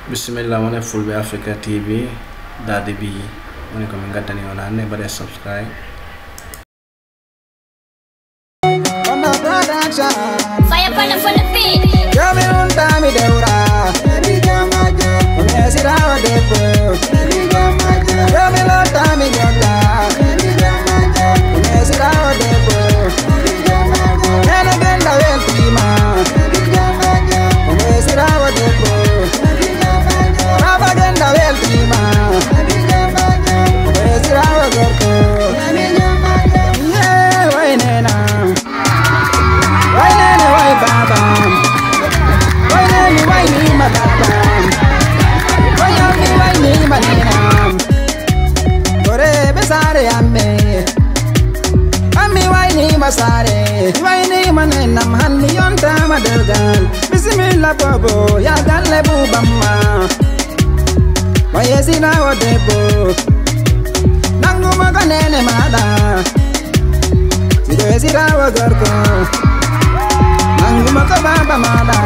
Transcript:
Bismillah mone Fulbe Africa TV dadi bi mone ko min gaddani on hanne bade subscribe Fire for the feet. Come on, Tommy Deura. Sirawa depo. Come on, Tommy Deura. Sirawa depo. Nana genda weltima. Sirawa depo. Baba genda weltima. Sirawa gorko. Yeah, why nena? Why nena? Why baba? Why me my baba? Why me my nena? Ore besare amme. Ammi why ni masare? Why ni manena hanni yonta madelgal. Bismillah bobo ya galle bubamma. Why esina odebo? Nangu maganene mada. Sido esira wagarko. Nangu makababa mada.